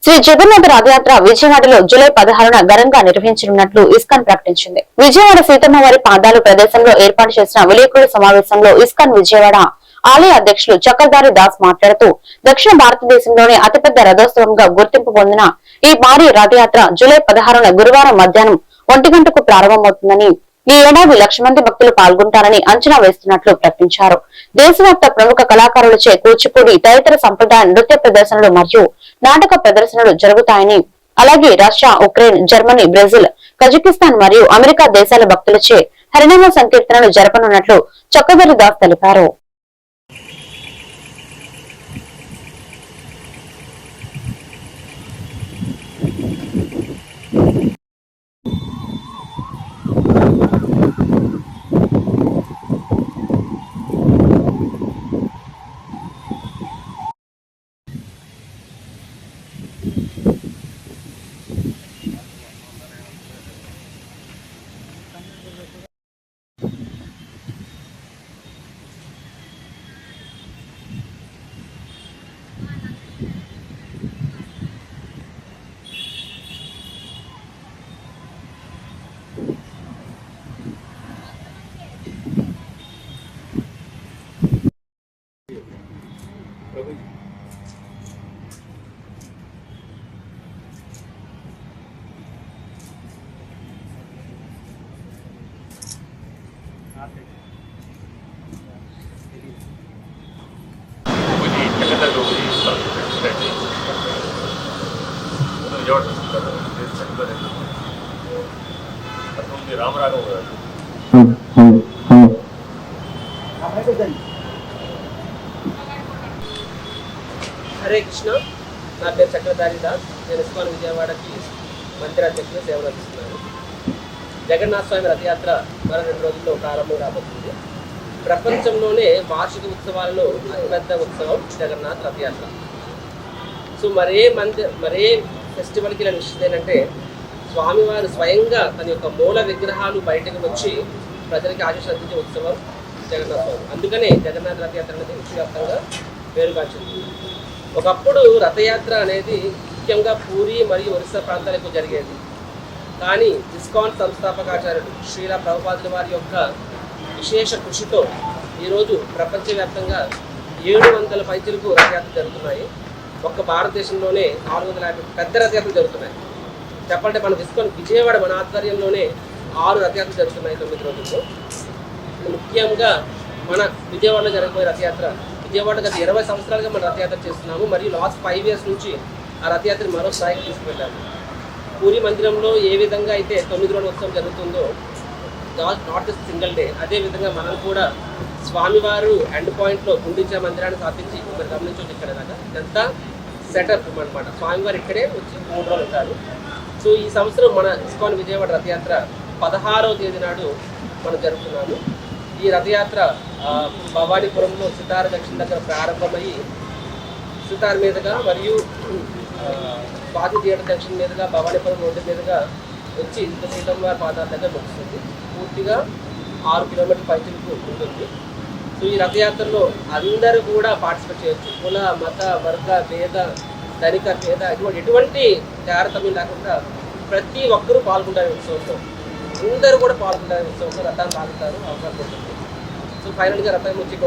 శ్రీ జగన్నాథ రథయాత్ర విజయవాడలో జూలై 16న ఘనంగా నిర్వహించనున్నట్లు ఇస్కాన్ ప్రకటించింది. విజయవాడ సీతమ్మవారి పాదాలు ప్రదేశంలో ఏర్పాటు చేసిన విలేకరుల సమావేశంలో ఇస్కాన్ విజయవాడ ఆలయ అధ్యక్షులు చక్రధారి దాస్ మాట్లాడుతూ, దక్షిణ భారతదేశంలోనే అతిపెద్ద రథోత్సవంగా గుర్తింపు పొందిన ఈ భారీ రథయాత్ర జూలై 16న గురువారం మధ్యాహ్నం 1 గంటకు ప్రారంభమవుతుందని, ఈ ఏడాది 1,00,000 మంది భక్తులు పాల్గొంటారని అంచనా వేస్తున్నట్లు ప్రకటించారు. దేశవ్యాప్త ప్రముఖ కళాకారులచే కూచిపూడి తదితర సంప్రదాయ నృత్య ప్రదర్శనలు మరియు నాటక ప్రదర్శనలు జరుగుతాయని, అలాగే Russia, Ukraine, Germany, Brazil, Kazakhstan మరియు అమెరికా దేశాల భక్తులచే హరినామ సంకీర్తనలు జరపనున్నట్లు చక్రధరి దాస్ తెలిపారు. రామరాఘవ హరే కృష్ణ. నా పేరు చక్రధారి దాస్. నేను ఇస్కాన్ విజయవాడకి మంత్రి అధ్యక్షులు సేవలు అందిస్తున్నాను. జగన్నాథ స్వామి రథయాత్ర మరో 2 రోజుల్లో ప్రారంభం రాబోతుంది. ప్రపంచంలోనే వార్షిక ఉత్సవాలలో అతిపెద్ద ఉత్సవం జగన్నాథ రథయాత్ర. సో మరే ఫెస్టివల్కి ఇలా నిశ్చితం ఏంటంటే, స్వామివారు స్వయంగా తన యొక్క మూల విగ్రహాలు బయటకు వచ్చి ప్రజలకి ఆశీస్సు అందించే ఉత్సవం జగన్నాథ స్వామి. అందుకనే జగన్నాథ రథయాత్ర అనేది విశ్వవ్యాప్తంగా పేరుగాంచింది. ఒకప్పుడు రథయాత్ర అనేది ముఖ్యంగా పూరి మరియు ఒరిస్సా ప్రాంతాలకు జరిగేది. కానీ ఇస్కాన్ సంస్థాపకాచార్యుడు శ్రీల ప్రభుపాదుల వారి యొక్క విశేష కృషితో ఈరోజు ప్రపంచవ్యాప్తంగా 700 పైచిలకు రథయాత్రలు జరుగుతున్నాయి. ఒక్క భారతదేశంలోనే 450 పెద్ద రథయాత్రలు జరుగుతున్నాయి. చెప్పాలంటే మన ఇస్కాన్ విజయవాడ మన ఆధ్వర్యంలోనే 6 రథయాత్రలు జరుగుతున్నాయి 9 రోజుల్లో. ముఖ్యంగా మన విజయవాడలో జరగబోయే రథయాత్ర, విజయవాడ గత 20 సంవత్సరాలుగా మనం రథయాత్ర చేస్తున్నాము. మరియు లాస్ట్ 5 years నుంచి ఆ రథయాత్ర మరో స్థాయికి తీసుకువెళ్ళాము. పూరి మందిరంలో ఏ విధంగా అయితే 9 రోజుల ఉత్సవం జరుగుతుందో, నాట్ సింగిల్ డే, అదేవిధంగా మనం కూడా స్వామివారు ఎండ్ పాయింట్లో గుండిచా మందిరాన్ని స్థాపించి మీరు గమనించవచ్చు. ఇక్కడ దాకా ఇదంతా సెటప్ అనమాట. స్వామివారు ఇక్కడే వచ్చి 3 రోజులు ఉంటారు. సో ఈ సంవత్సరం మన ఇస్కాన్ విజయవాడ రథయాత్ర 16వ తేదీ నాడు మనం జరుపుతున్నాము. ఈ రథయాత్ర భవానీపురంలో సితార్ జంక్షన్ దగ్గర ప్రారంభమయ్యి సితార్ మీదుగా మరియు స్వాతి థియేటర్ జంక్షన్ మీదుగా భవానీపురం రోడ్డు మీదుగా వచ్చి సీతమ్మవారి పాదాల దగ్గర ముగుస్తుంది. పూర్తిగా 6 కిలోమీటర్ల పైచిలకు ఉంటుంది. సో ఈ రథయాత్రలో అందరూ కూడా పార్టిసిపేట్ చేయొచ్చు. కుల, మత, వర్గ, భేద, ధనిక, పేద ఎటువంటి తారతమ్యం లేకుండా ప్రతి ఒక్కరూ పాల్గొంటారు ఉత్సవంలో. అందరూ కూడా పాల్గొంటారు ఉత్సవంలో. రథాన్ని తాగుతారు, అవకాశం ఉంటుంది. సో ఫైనల్గా రథం వచ్చి